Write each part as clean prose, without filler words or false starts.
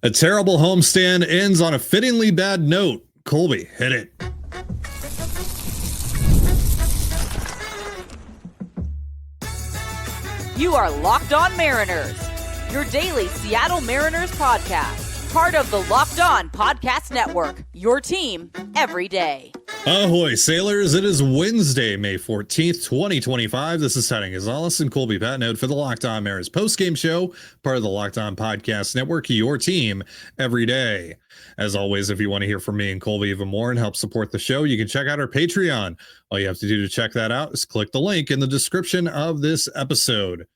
A terrible homestand ends on a fittingly bad note. Colby, hit it. You are Locked On Mariners, your daily Seattle Mariners podcast, part of the Locked On Podcast Network, your team every day. Ahoy, sailors. It is Wednesday, May 14th, 2025. This is Setting Gonzalez and Colby Patnode for the Locked On Mariners postgame show, part of the Locked On Podcast Network, your team every day. As always, if you want to hear from me and Colby even more and help support the show, you can check out our Patreon. All you have to do to check that out is click the link in the description of this episode.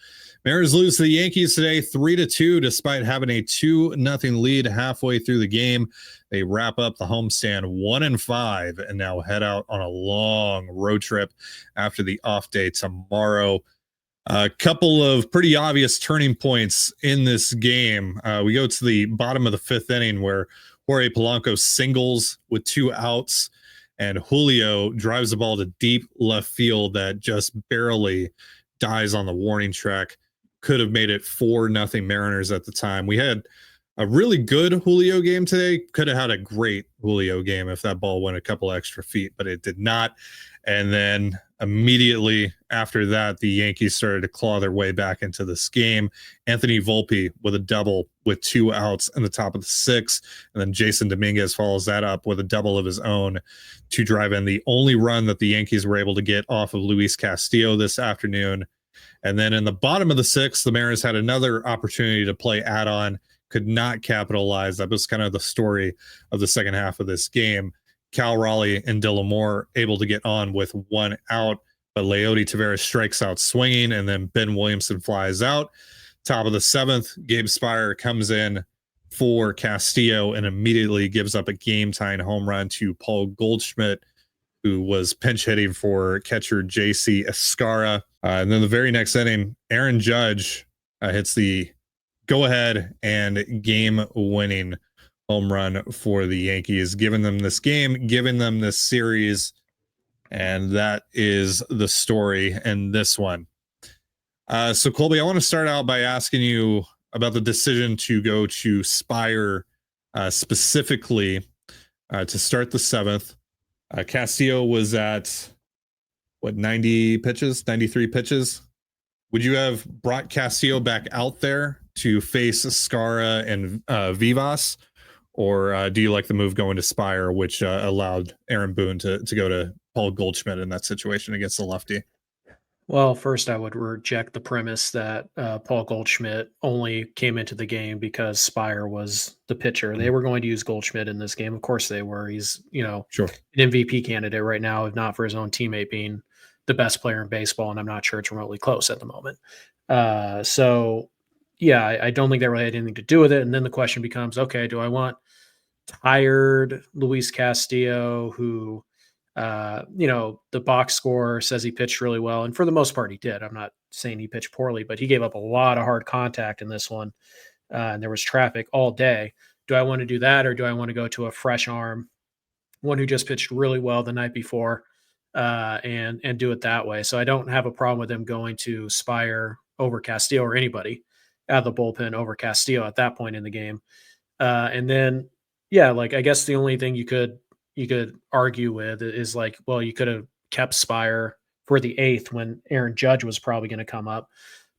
Mariners lose to the Yankees today 3-2 despite having a 2-0 lead halfway through the game. They wrap up the homestand 1-5 and now head out on a long road trip after the off day tomorrow. A couple of pretty obvious turning points in this game. We go to the bottom of the fifth inning where Jorge Polanco singles with 2 outs and Julio drives the ball to deep left field that just barely dies on the warning track. Could have made it 4-0 Mariners at the time. We had a really good Julio game today. Could have had a great Julio game if that ball went a couple extra feet, but it did not. And then immediately after that, the Yankees started to claw their way back into this game. Anthony Volpe with a double with 2 outs in the top of the 6th. And then Jason Dominguez follows that up with a double of his own to drive in the only run that the Yankees were able to get off of Luis Castillo this afternoon. And then in the bottom of the 6th, the Mariners had another opportunity to play add-on, could not capitalize. That was kind of the story of the second half of this game. Cal Raleigh and Dylan Moore able to get on with 1 out, but Leody Taveras strikes out swinging, and then Ben Williamson flies out. Top of the 7th, Gabe Speier comes in for Castillo and immediately gives up a game-tying home run to Paul Goldschmidt, who was pinch hitting for catcher J.C. Escarra. And then the very next inning, Aaron Judge hits the go-ahead and game-winning home run for the Yankees, giving them this game, giving them this series, and that is the story in this one. So, Colby, I want to start out by asking you about the decision to go to Speier specifically to start the 7th. Castillo was at, 90 pitches, 93 pitches? Would you have brought Castillo back out there to face Escarra and Vivas? Or do you like the move going to Speier, which allowed Aaron Boone to go to Paul Goldschmidt in that situation against the lefty? Well, first, I would reject the premise that Paul Goldschmidt only came into the game because Speier was the pitcher. They were going to use Goldschmidt in this game. Of course they were. He's, Sure, an MVP candidate right now, if not for his own teammate being the best player in baseball, and I'm not sure it's remotely close at the moment. So, yeah, I don't think that really had anything to do with it. And then the question becomes, okay, do I want tired Luis Castillo, who the box score says he pitched really well, and for the most part he did. I'm not saying he pitched poorly, but he gave up a lot of hard contact in this one, and there was traffic all day. Do I want to do that, or do I want to go to a fresh arm, one who just pitched really well the night before, and do it that way? So I don't have a problem with them going to Speier over Castillo, or anybody out of the bullpen over Castillo at that point in the game. And then, I guess the only thing you could argue with is well, you could have kept Speier for the 8th when Aaron Judge was probably going to come up.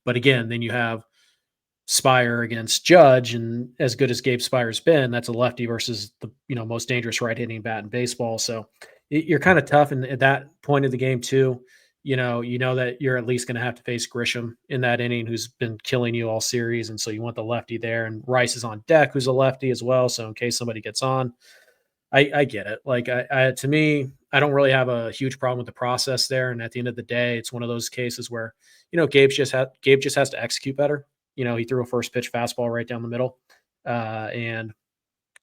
But again, then you have Speier against Judge, and as good as Gabe Speier's been, that's a lefty versus the most dangerous right-hitting bat in baseball. So you're kind of tough at that point of the game too. You know that you're at least going to have to face Grisham in that inning, who's been killing you all series, and so you want the lefty there. And Rice is on deck, who's a lefty as well. So in case somebody gets on, I get it. To me, I don't really have a huge problem with the process there. And at the end of the day, it's one of those cases where, Gabe just has to execute better. He threw a first pitch fastball right down the middle, and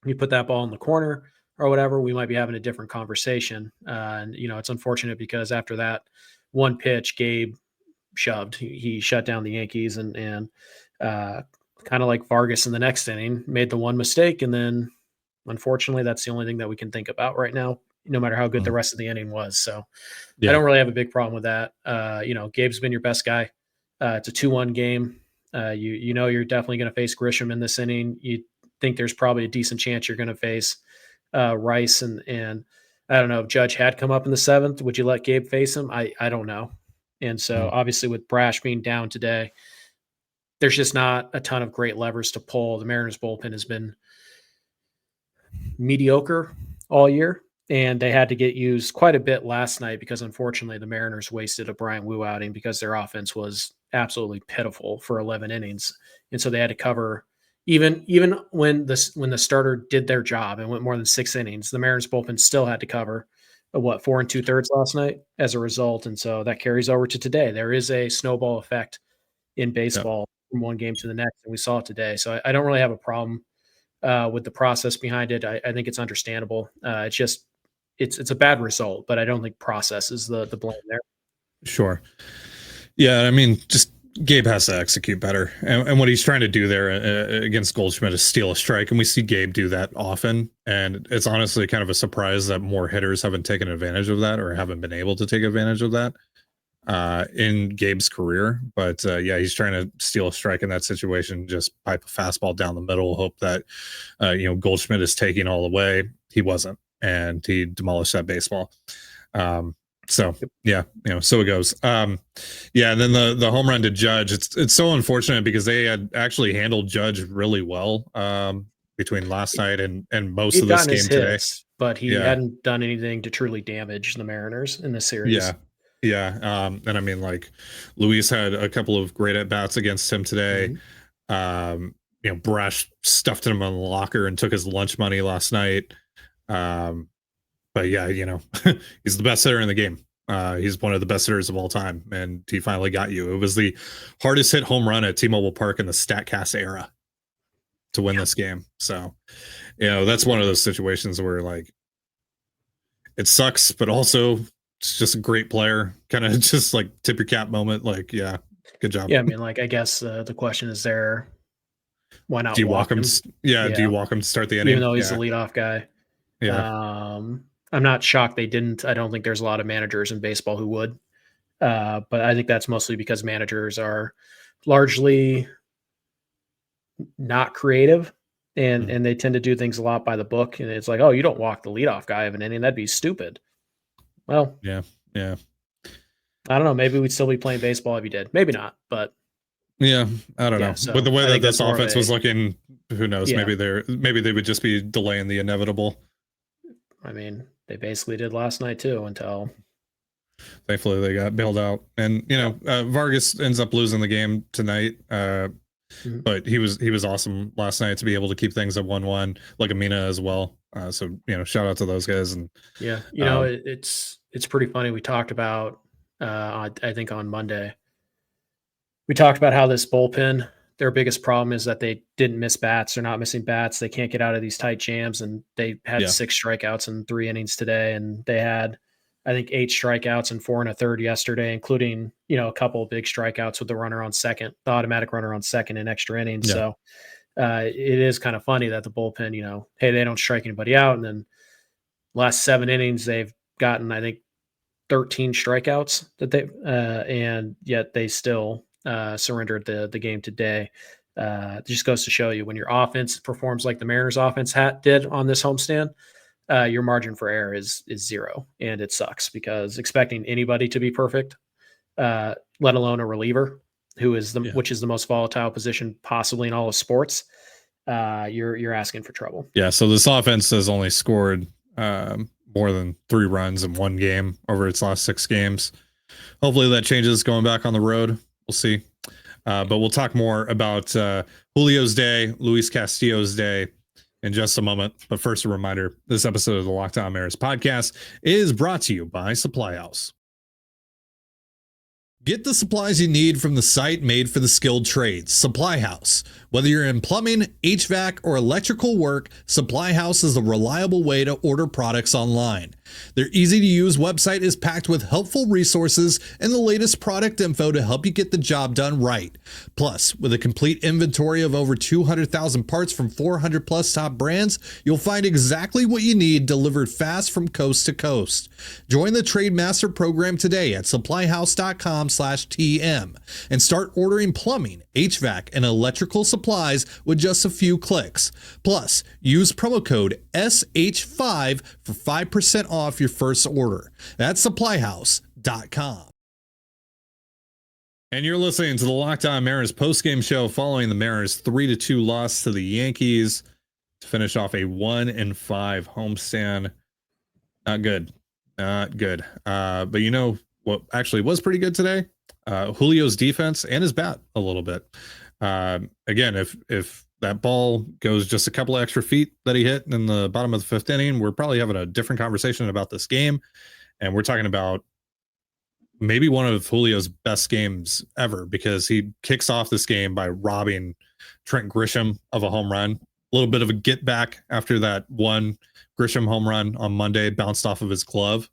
you put that ball in the corner or whatever, we might be having a different conversation. And it's unfortunate because after that one pitch, Gabe shoved. He shut down the Yankees, and kind of like Vargas in the next inning, made the one mistake, and then unfortunately, that's the only thing that we can think about right now, no matter how good the rest of the inning was. So I don't really have a big problem with that. Gabe's been your best guy. It's a 2-1 game. You're definitely going to face Grisham in this inning. You think there's probably a decent chance you're going to face Rice. And I don't know if Judge had come up in the 7th. Would you let Gabe face him? I don't know. And so obviously with Brash being down today, there's just not a ton of great levers to pull. The Mariners bullpen has been mediocre all year, and they had to get used quite a bit last night because unfortunately the Mariners wasted a Brian Wu outing because their offense was absolutely pitiful for 11 innings. And so they had to cover even when the starter did their job and went more than 6 innings, the Mariners bullpen still had to cover 4 2/3 last night as a result. And so that carries over to today. There is a snowball effect in baseball from one game to the next, and we saw it today. So I don't really have a problem with the process behind it. I think it's understandable. It's just it's a bad result, but I don't think process is the blame there. Sure. Yeah, I mean, just Gabe has to execute better, and what he's trying to do there against Goldschmidt is steal a strike, and we see Gabe do that often. And it's honestly kind of a surprise that more hitters haven't taken advantage of that or haven't been able to take advantage of that in Gabe's career. But yeah, he's trying to steal a strike in that situation, just pipe a fastball down the middle, hope that Goldschmidt is taking all the way. He wasn't, and he demolished that baseball. So yeah, so it goes. Yeah, and then the home run to Judge, it's so unfortunate because they had actually handled Judge really well between last night and most of this game today. But he hadn't done anything to truly damage the Mariners in this series. Yeah. And I mean, like, Luis had a couple of great at bats against him today. Brash stuffed him on the locker and took his lunch money last night. But yeah, he's the best hitter in the game. He's one of the best hitters of all time, and he finally got you. It was the hardest hit home run at T-Mobile Park in the StatCast era to win this game. So, that's one of those situations where, like, it sucks, but also it's just a great player. Kind of just like tip your cap moment. Like, yeah, good job. Yeah, I mean, like, I guess the question is there. Why not? Do you walk him? Yeah, do you walk him to start the inning? Even though he's the leadoff guy. Yeah. I'm not shocked they didn't. I don't think there's a lot of managers in baseball who would. But I think that's mostly because managers are largely not creative and they tend to do things a lot by the book. And it's like, oh, you don't walk the leadoff guy of an inning. That'd be stupid. Well, yeah. I don't know. Maybe we'd still be playing baseball if you did. Maybe not, but yeah, I don't know. So with the way that this offense was looking, who knows? Yeah. Maybe they would just be delaying the inevitable. I mean, they basically did last night too until thankfully they got bailed out. And Vargas ends up losing the game tonight. But he was awesome last night to be able to keep things at 1-1, like Amina as well. So shout out to those guys. And it's pretty funny. We talked about I think on Monday we talked about how this bullpen, their biggest problem is that they didn't miss bats. They're not missing bats. They can't get out of these tight jams, and they had 6 strikeouts in 3 innings today, and they had, I think, 8 strikeouts and 4 1/3 yesterday, including, a couple of big strikeouts with the runner on second, the automatic runner on second in extra innings. Yeah. So it is kind of funny that the bullpen, hey, they don't strike anybody out. And then last 7 innings, they've gotten, I think, 13 strikeouts and yet they still surrendered the game today. It just goes to show you when your offense performs like the Mariners offense did on this homestand, your margin for error is 0, and it sucks because expecting anybody to be perfect, let alone a reliever which is the most volatile position possibly in all of sports, you're asking for trouble. Yeah. So this offense has only scored more than 3 runs in 1 game over its last 6 games. Hopefully that changes going back on the road. We'll see. But we'll talk more about Julio's day, Luis Castillo's day in just a moment. But first, a reminder, this episode of the Locked On Mariners podcast is brought to you by Supply House. Get the supplies you need from the site made for the skilled trades, Supply House. Whether you're in plumbing, HVAC, or electrical work, Supply House is a reliable way to order products online. Their easy-to-use website is packed with helpful resources and the latest product info to help you get the job done right. Plus, with a complete inventory of over 200,000 parts from 400-plus top brands, you'll find exactly what you need delivered fast from coast to coast. Join the Trade Master program today at supplyhouse.com FanDuel.com/TM and start ordering plumbing, HVAC, and electrical supplies with just a few clicks. Plus, use promo code SH5 for 5% off your first order. That's supplyhouse.com. And you're listening to the Locked On Mariners postgame show following the Mariners 3-2 loss to the Yankees to finish off a 1-5 homestand. Not good. But you know what actually was pretty good today? Julio's defense and his bat a little bit. Again, if that ball goes just a couple of extra feet that he hit in the bottom of the fifth inning, we're probably having a different conversation about this game. And we're talking about maybe one of Julio's best games ever, because he kicks off this game by robbing Trent Grisham of a home run. A little bit of a get back after that one Grisham home run on Monday, bounced off of his glove.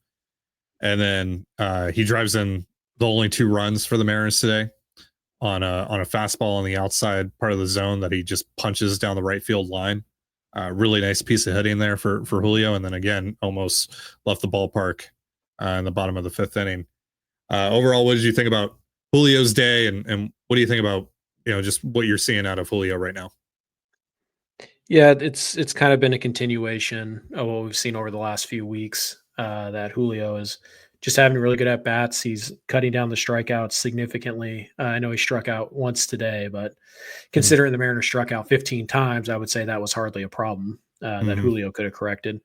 And then he drives in the only 2 runs for the Mariners today on a fastball on the outside part of the zone that he just punches down the right field line. Really nice piece of hitting there for Julio. And then again, almost left the ballpark in the bottom of the 5th inning. Overall, what did you think about Julio's day, and what do you think about, just what you're seeing out of Julio right now? Yeah, it's kind of been a continuation of what we've seen over the last few weeks, that Julio is just having really good at bats. He's cutting down the strikeouts significantly. I know he struck out once today, but considering the Mariners struck out 15 times, I would say that was hardly a problem that Julio could have corrected.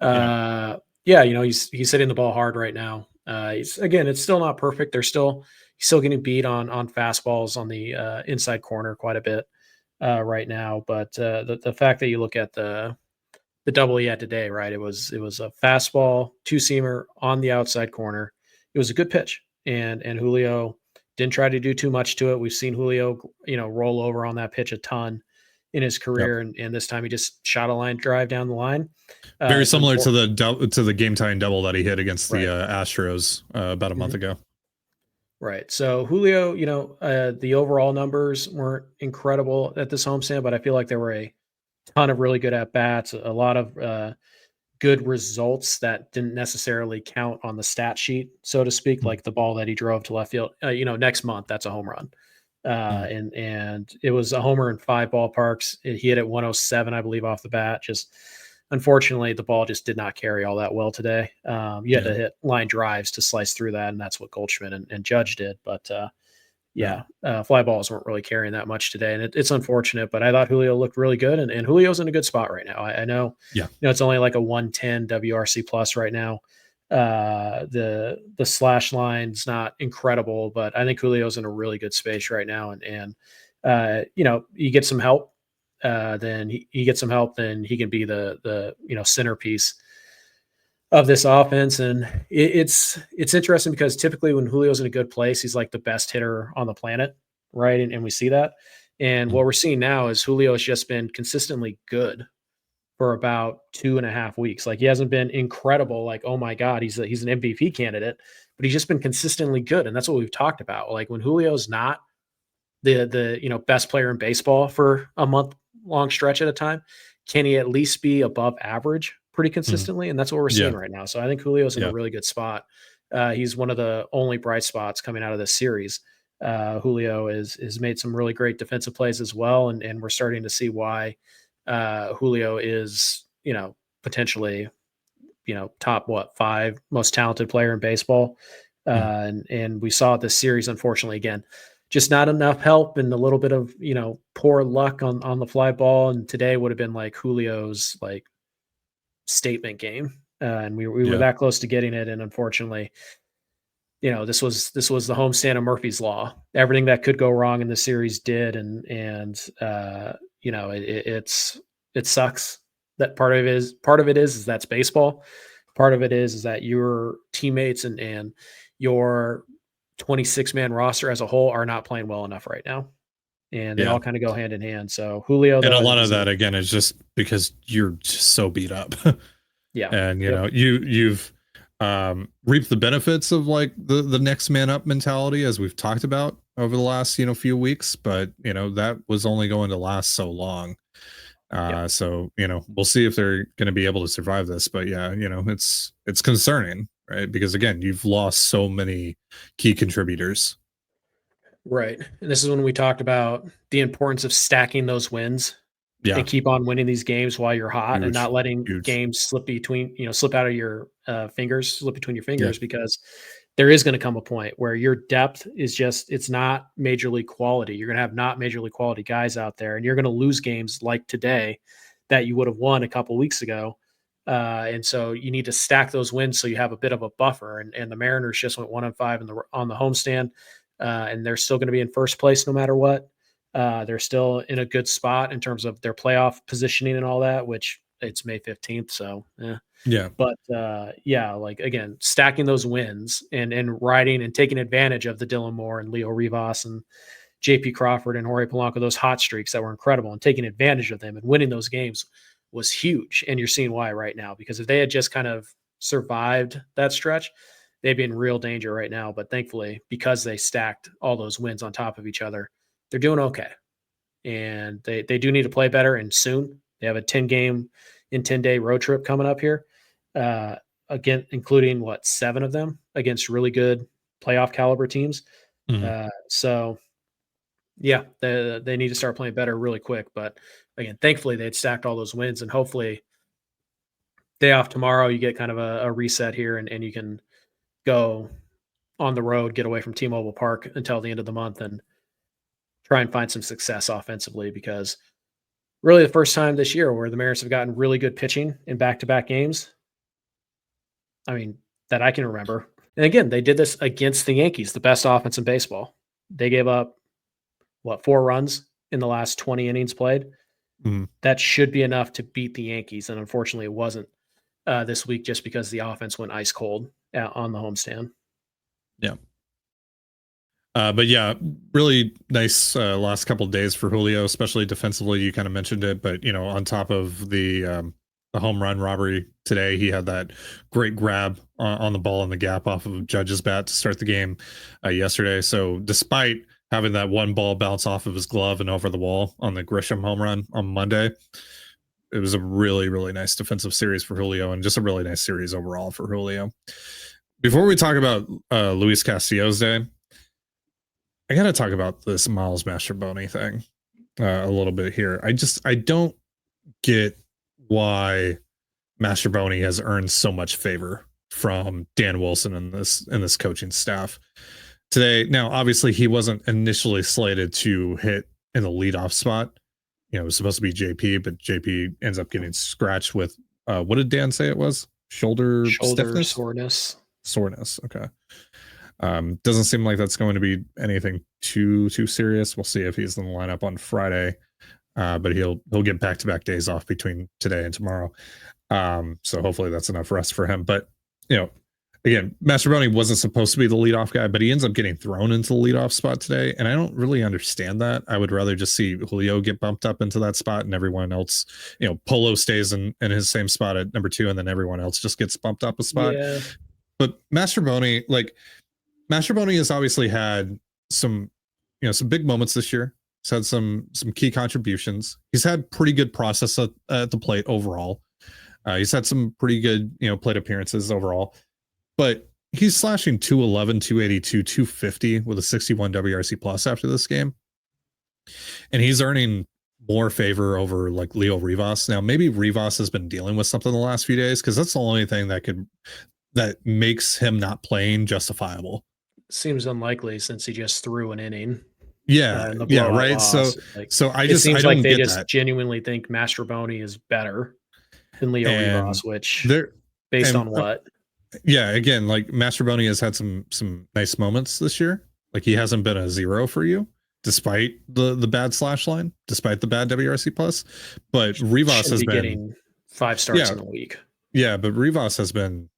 He's hitting the ball hard right now. It's still not perfect. He's still getting beat on fastballs on the inside corner quite a bit right now. But the fact that you look at the double he had today, right? It was a fastball 2-seamer on the outside corner. It was a good pitch, and Julio didn't try to do too much to it. We've seen Julio, roll over on that pitch a ton in his career, and this time he just shot a line drive down the line. Very similar to the Gametime double that he hit against the Astros about a month ago. Right. So Julio, the overall numbers weren't incredible at this homestand, but I feel like there were a ton of really good at bats, a lot of good results that didn't necessarily count on the stat sheet, so to speak, like the ball that he drove to left field. Next month, that's a home run. And it was a homer in 5 ballparks. He hit at 107, I believe, off the bat. Just unfortunately, the ball just did not carry all that well today. You had to hit line drives to slice through that, and that's what Goldschmidt and Judge did. But fly balls weren't really carrying that much today, and it's unfortunate. But I thought Julio looked really good, and Julio's in a good spot right now. I know, it's only like a 110 WRC plus right now. The slash line's not incredible, but I think Julio's in a really good space right now. And you get some help, then he gets some help, then he can be the centerpiece of this offense. And it's interesting because typically when Julio's in a good place, he's like the best hitter on the planet. Right. And we see that. And what we're seeing now is Julio has just been consistently good for about 2.5 weeks. Like, he hasn't been incredible. Like, oh my God, he's an MVP candidate, but he's just been consistently good. And that's what we've talked about. Like, when Julio's not the best player in baseball for a month long stretch at a time, can he at least be above average pretty consistently? And that's what we're seeing right now. So I think Julio's in a really good spot. He's one of the only bright spots coming out of this series. Julio has made some really great defensive plays as well. And we're starting to see why Julio is, potentially, top 5 most talented player in baseball. And we saw this series, unfortunately, again, just not enough help and a little bit of, poor luck on the fly ball. And today would have been like Julio's statement game. And we were that close to getting it. And unfortunately, this was the homestand of Murphy's Law. Everything that could go wrong in the series did. And it sucks that part of it is that's baseball. Part of it is that your teammates and your 26-man roster as a whole are not playing well enough right now. And they all kind of go hand in hand. So Julio, and a lot of that again is just because you're just so beat up. And you've reaped the benefits of like the next man up mentality, as we've talked about over the last few weeks, but that was only going to last so long. So we'll see if they're going to be able to survive this, but it's concerning right? Because again, you've lost so many key contributors. Right. And this is when we talked about the importance of stacking those wins Yeah, and keep on winning these games while you're hot and huge, not letting huge. games slip out of your fingers, slip between your Yeah, fingers, because there is going to come a point where your depth is just, it's not major league quality. You're going to have not major league quality guys out there, and you're going to lose games like today that you would have won a couple weeks ago. And so you need to stack those wins so you have a bit of a buffer. And the Mariners just went 1-5 on the homestand, and they're still going to be in first place no matter what. They're still in a good spot in terms of their playoff positioning and all that, which it's May 15th. So, yeah, but yeah, like again, stacking those wins and riding and taking advantage of the Dylan Moore and Leo Rivas and JP Crawford and Jorge Polanco, those hot streaks that were incredible, and taking advantage of them and winning those games was huge. And you're seeing why right now, because if they had just kind of survived that stretch, they'd be in real danger right now. But thankfully, because they stacked all those wins on top of each other, they're doing okay. And they do need to play better, and soon. They have a 10-day road trip coming up here. Again, including 7 of them against really good playoff caliber teams. So yeah, they need to start playing better really quick. But again, thankfully they'd stacked all those wins, and hopefully day off tomorrow, you get kind of a reset here, and you can go on the road, get away from T-Mobile Park until the end of the month, and try and find some success offensively, because really the first time this year where the Mariners have gotten really good pitching in back-to-back games, I mean, that I can remember. And again, they did this against the Yankees, the best offense in baseball. They gave up 4 runs in the last 20 innings played. That should be enough to beat the Yankees, and unfortunately it wasn't this week, just because the offense went ice cold on the homestand. Yeah. But yeah, really nice last couple of days for Julio, especially defensively. You kind of mentioned it, but on top of the home run robbery today, he had that great grab on the ball in the gap off of Judge's bat to start the game yesterday. So despite having that one ball bounce off of his glove and over the wall on the Grisham home run on Monday, it was a really, really nice defensive series for Julio, and just a really nice series overall for Julio. Before we talk about Luis Castillo's day, I got to talk about this Miles Mastrobuoni thing a little bit here. I don't get why Mastrobuoni has earned so much favor from Dan Wilson and this coaching staff today. Now, obviously, he wasn't initially slated to hit in the leadoff spot. It was supposed to be JP, but JP ends up getting scratched with what did Dan say it was? Shoulder stiffness? Soreness. Okay. Doesn't seem like that's going to be anything too serious. We'll see if he's in the lineup on Friday, but he'll get back-to-back days off between today and tomorrow. So hopefully that's enough rest for him. But again, Mastrobuoni wasn't supposed to be the leadoff guy, but he ends up getting thrown into the leadoff spot today, and I don't really understand that. I would rather just see Julio get bumped up into that spot, and everyone else, Polo stays in his same spot at number 2, and then everyone else just gets bumped up a spot. Yeah. But Mastrobuoni has obviously had some big moments this year. He's had some key contributions. He's had pretty good process at the plate overall. He's had some pretty good, plate appearances overall. But he's slashing 211, 282, 250 with a 61 WRC plus after this game. And he's earning more favor over like Leo Rivas. Now, maybe Rivas has been dealing with something the last few days, because that's the only thing that makes him not playing justifiable. Seems unlikely since he just threw an inning. Yeah, right. Loss. So I don't they just that. genuinely think Mastrobuoni is better than Leo Rivas, which based on what? Yeah, again, like Mastrobuoni has had some nice moments this year. Like he hasn't been a 0 for you, despite the bad slash line, despite the bad WRC plus. But Rivas has been getting 5 starts in a week. Yeah, but Rivas has been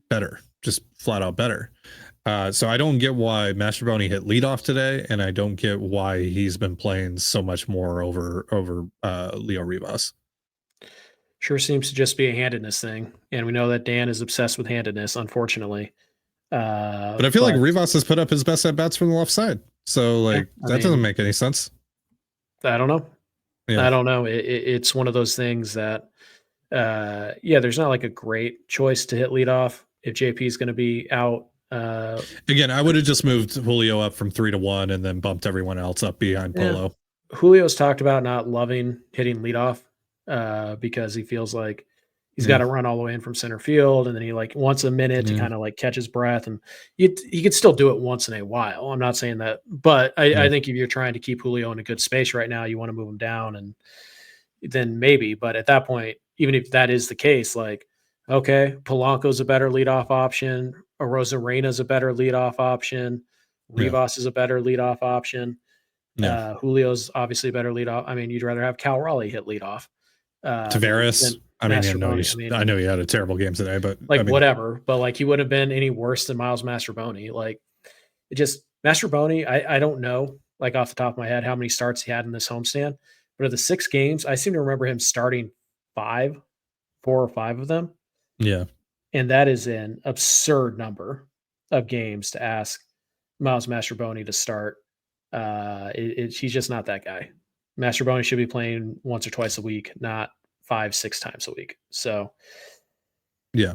better, just flat out better. So I don't get why Mastrobuoni hit leadoff today, and I don't get why he's been playing so much more over Leo Rivas. Sure seems to just be a handedness thing, and we know that Dan is obsessed with handedness, unfortunately. But I feel like Rivas has put up his best at bats from the left side, so that doesn't make any sense. I don't know. Yeah. I don't know. It's one of those things that, there's not like a great choice to hit leadoff, if JP is going to be out. Again, I would have just moved Julio up from 3 to 1 and then bumped everyone else up behind Polo. Julio's talked about not loving hitting leadoff because he feels like he's got to run all the way in from center field, and then he like wants a minute to kind of like catch his breath, and he could still do it once in a while. I'm not saying that, but I think if you're trying to keep Julio in a good space right now, you want to move him down, and then maybe. But at that point, even if that is the case, like, okay, Polanco's a better leadoff option, Arozarena's a better leadoff option, Rivas is a better leadoff option. Julio's obviously a better leadoff. I mean, you'd rather have Cal Raleigh hit leadoff. Tavares. I know he had a terrible game today, but like whatever. But like he wouldn't have been any worse than Miles Mastrobuoni. Like it just Mastrobuoni. I don't know like off the top of my head how many starts he had in this homestand, but of the 6 games, I seem to remember him starting 4 or 5 of them. Yeah, and that is an absurd number of games to ask Miles Mastrobuoni to start. He's just not that guy. Mastrobuoni should be playing once or twice a week, not 5-6 times a week. So, yeah.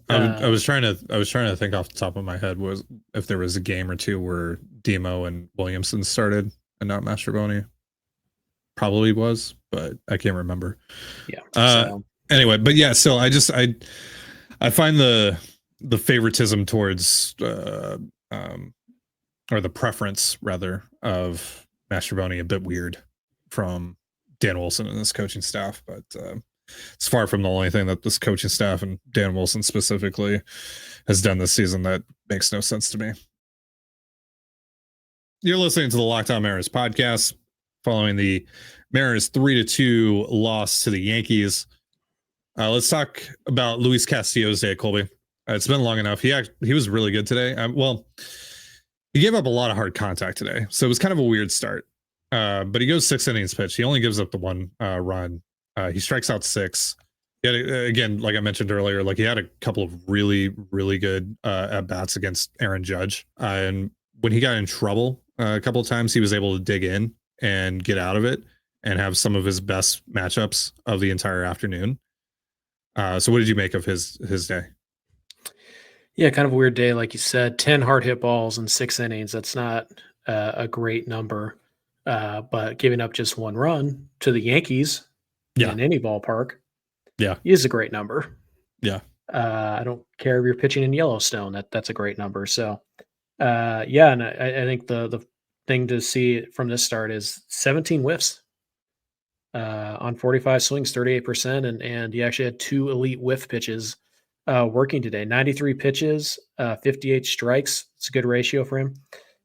I was trying to think off the top of my head was if there was a game or two where Demo and Williamson started and not Mastrobuoni. Probably was, but I can't remember. Yeah. Anyway, but yeah. So I find the favoritism towards or the preference rather of Mastrobuoni a bit weird from Dan Wilson and his coaching staff, but it's far from the only thing that this coaching staff and Dan Wilson specifically has done this season that makes no sense to me. You're listening to the Locked On Mariners podcast following the Mariners 3-2 loss to the Yankees. Let's talk about Luis Castillo's day, Colby. It's been long enough. He was really good today. He gave up a lot of hard contact today, so it was kind of a weird start. But he goes 6 innings pitch. He only gives up the 1 run. He strikes out 6. He had, again, like I mentioned earlier, like he had a couple of really, really good at bats against Aaron Judge. And when he got in trouble a couple of times, he was able to dig in and get out of it and have some of his best matchups of the entire afternoon. So what did you make of his day? Yeah, kind of a weird day, like you said. 10 hard hit balls in 6 innings. That's not a great number. But giving up just 1 run to the Yankees in any ballpark is a great number. Yeah. I don't care if you're pitching in Yellowstone. That's a great number. So, and I think the thing to see from this start is 17 whiffs on 45 swings, 38%. And he actually had 2 elite whiff pitches working today. 93 pitches, 58 strikes. It's a good ratio for him.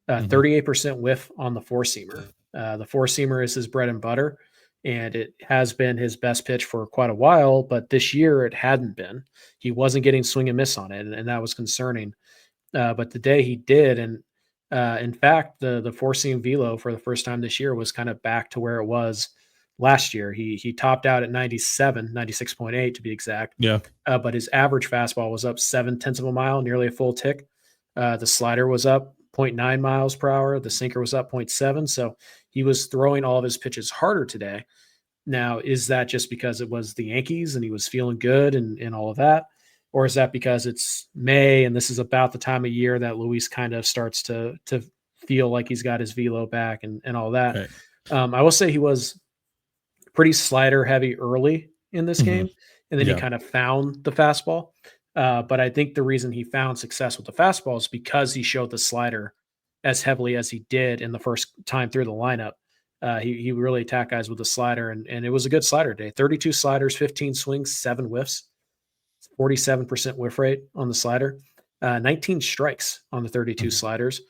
38% whiff on the 4-seamer. The 4-seamer is his bread and butter, and it has been his best pitch for quite a while, but this year it hadn't been. He wasn't getting swing and miss on it, and that was concerning. But today he did, and in fact, the 4-seam velo for the first time this year was kind of back to where it was last year. He topped out at 96.8 to be exact. Yeah. But his average fastball was up 0.7 of a mile, nearly a full tick. The slider was up 0.9 miles per hour. The sinker was up 0.7. So he was throwing all of his pitches harder today. Now, is that just because it was the Yankees and he was feeling good and all of that? Or is that because it's May and this is about the time of year that Luis kind of starts to feel like he's got his velo back and all that? Right. I will say he was pretty slider heavy early in this game. And then he kind of found the fastball. But I think the reason he found success with the fastball is because he showed the slider as heavily as he did in the first time through the lineup. He really attacked guys with the slider, and it was a good slider day. 32 sliders, 15 swings, 7 whiffs, 47% whiff rate on the slider, 19 strikes on the 32 sliders.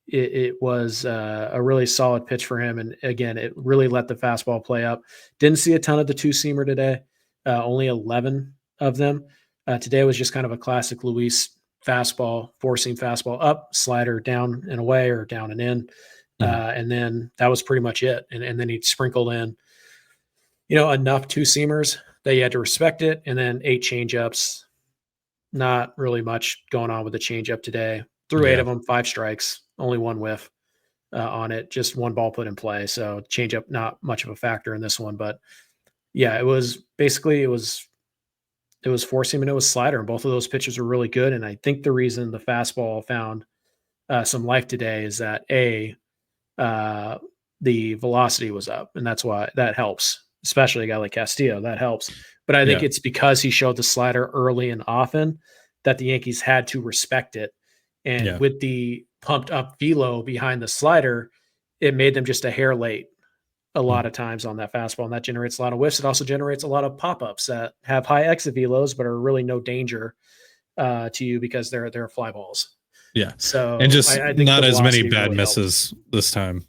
It was a really solid pitch for him. And again, it really let the fastball play up. Didn't see a ton of the 2-seamer today, only 11 of them. Today was just kind of a classic Luis fastball, 4-seam fastball up, slider down and away or down and in. And then that was pretty much it. And then he sprinkled in, enough 2-seamers that you had to respect it. And then 8 changeups, not really much going on with the changeup today. Threw 8 of them, 5 strikes, only 1 whiff on it, just 1 ball put in play. So changeup, not much of a factor in this one, but yeah, it was It was four seam and it was slider, and both of those pitches were really good. And I think the reason the fastball found some life today is that the velocity was up, and that's why that helps, especially a guy like Castillo. That helps. But I think it's because he showed the slider early and often that the Yankees had to respect it. And with the pumped up velo behind the slider, it made them just a hair late a lot of times on that fastball, and that generates a lot of whiffs. It also generates a lot of pop-ups that have high exit velos, but are really no danger to you because they're fly balls. Yeah. So and just I think not the as many velocity bad really misses this time,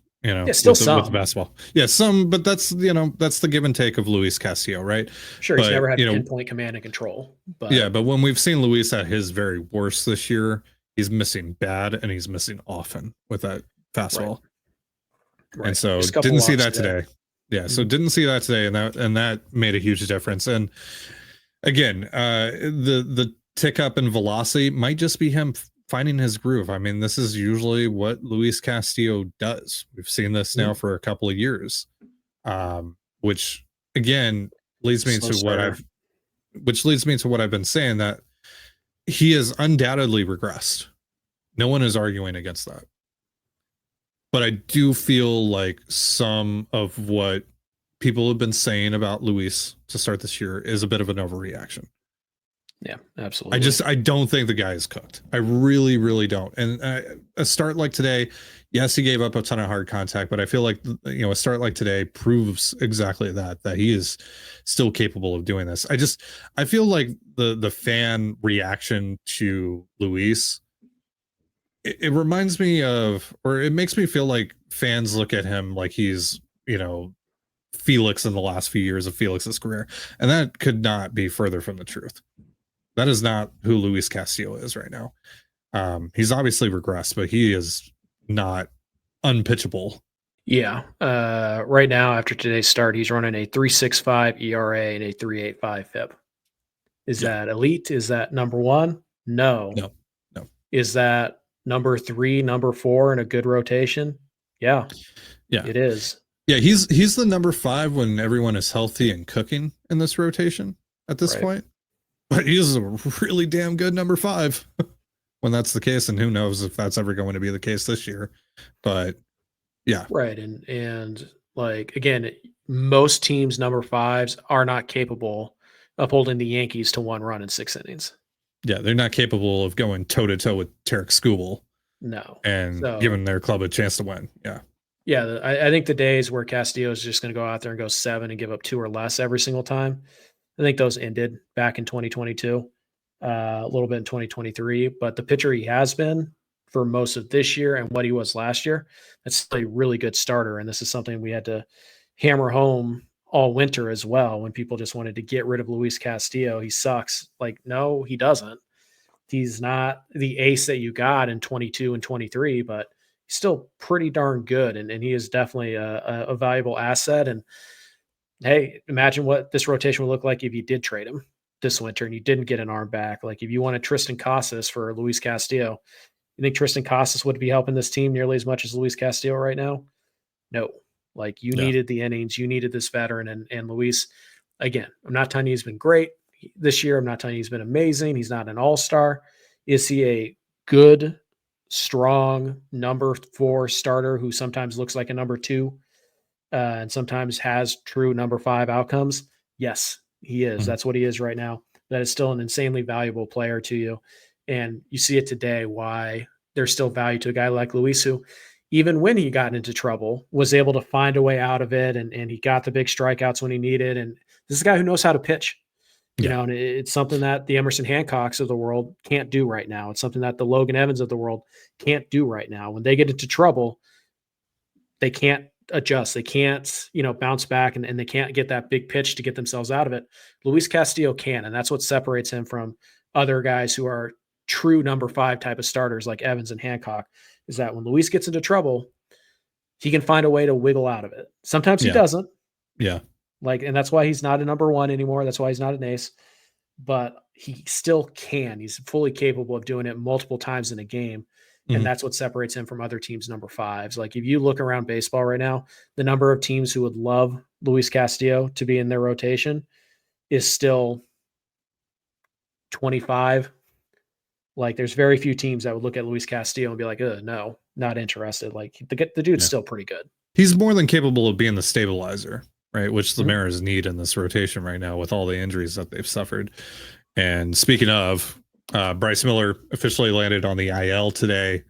still with some. with the basketball. Yeah, some, but that's the give and take of Luis Castillo, right? Sure, he's But, never had pinpoint command and control. But but when we've seen Luis at his very worst this year, he's missing bad and he's missing often with that fastball. Right. And so Just a couple didn't see walks that today. Yeah, so didn't see that today, and that made a huge difference. And again, the tick up in velocity might just be him finding his groove. I mean, this is usually what Luis Castillo does. We've seen this now for a couple of years, which again leads me to what I've been saying, that he has undoubtedly regressed. No one is arguing against that. But I do feel like some of what people have been saying about Luis to start this year is a bit of an overreaction. Yeah, absolutely. I don't think the guy is cooked. I really, really don't. And a start like today, yes, he gave up a ton of hard contact, but I feel like, a start like today proves exactly that he is still capable of doing this. I feel like the fan reaction to Luis, it reminds me of, or it makes me feel like fans look at him like he's, Felix in the last few years of Felix's career. And that could not be further from the truth. That is not who Luis Castillo is right now. He's obviously regressed, but he is not unpitchable. Yeah. Right now, after today's start, he's running a 3.65 ERA and a 3.85 FIP. Is that elite? Is that number one? No. Is that number 3, number 4 in a good rotation? Yeah, it is. Yeah, he's the number 5 when everyone is healthy and cooking in this rotation at this point. But he's a really damn good number 5 when that's the case, and who knows if that's ever going to be the case this year. But yeah. Right. And like, again, most teams' number 5s are not capable of holding the Yankees to 1 run in 6 innings. Yeah, they're not capable of going toe-to-toe with Tarek Skubal. No. And giving their club a chance to win. Yeah. Yeah, I think the days where Castillo is just going to go out there and go 7 and give up 2 or less every single time, I think those ended back in 2022, a little bit in 2023. But the pitcher he has been for most of this year and what he was last year, that's a really good starter. And this is something we had to hammer home all winter as well, when people just wanted to get rid of Luis Castillo. He sucks. Like, no, he doesn't. He's not the ace that you got in 22 and 23, but he's still pretty darn good. And he is definitely a valuable asset. And hey, imagine what this rotation would look like if you did trade him this winter and you didn't get an arm back. Like, if you wanted Tristan Casas for Luis Castillo, you think Tristan Casas would be helping this team nearly as much as Luis Castillo right now? No. Like, you needed the innings, you needed this veteran. And Luis, again, I'm not telling you he's been great this year. I'm not telling you he's been amazing. He's not an all-star. Is he a good, strong number 4 starter who sometimes looks like a number 2 and sometimes has true number 5 outcomes? Yes, he is. That's what he is right now. That is still an insanely valuable player to you. And you see it today, why there's still value to a guy like Luis, who, even when he got into trouble, was able to find a way out of it. And he got the big strikeouts when he needed. And this is a guy who knows how to pitch. You know, and it's something that the Emerson Hancocks of the world can't do right now. It's something that the Logan Evans of the world can't do right now. When they get into trouble, they can't adjust. They can't, bounce back, and they can't get that big pitch to get themselves out of it. Luis Castillo can, and that's what separates him from other guys who are true number 5 type of starters like Evans and Hancock, is that when Luis gets into trouble, he can find a way to wiggle out of it. Sometimes he doesn't. Yeah. And that's why he's not a number 1 anymore. That's why he's not an ace, but he still can. He's fully capable of doing it multiple times in a game. And that's what separates him from other teams' number 5s. Like, if you look around baseball right now, the number of teams who would love Luis Castillo to be in their rotation is still 25. Like, there's very few teams that would look at Luis Castillo and be like, no, not interested. Like, the dude's still pretty good. He's more than capable of being the stabilizer, right? Which the Mariners need in this rotation right now with all the injuries that they've suffered. And speaking of, Bryce Miller officially landed on the IL today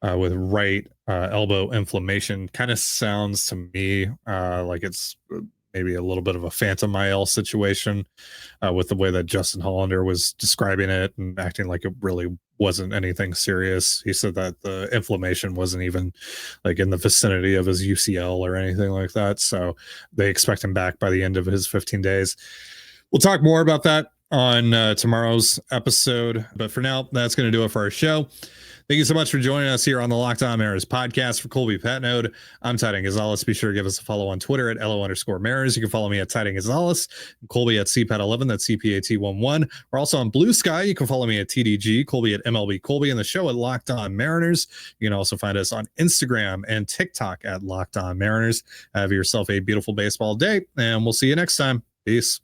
with right elbow inflammation. Kind of sounds to me like it's maybe a little bit of a phantom IL situation with the way that Justin Hollander was describing it and acting like it really wasn't anything serious. He said that the inflammation wasn't even like in the vicinity of his UCL or anything like that. So they expect him back by the end of his 15 days. We'll talk more about that on tomorrow's episode. But for now, that's going to do it for our show. Thank you so much for joining us here on the Locked On Mariners podcast. For Colby Patnode, I'm Titan Gonzalez. Be sure to give us a follow on Twitter at LO_Mariners. You can follow me at Titan Gonzalez, Colby at CPAT11, that's CPAT11. We're also on Blue Sky. You can follow me at TDG, Colby at MLB Colby, and the show at Locked On Mariners. You can also find us on Instagram and TikTok at Locked On Mariners. Have yourself a beautiful baseball day, and we'll see you next time. Peace.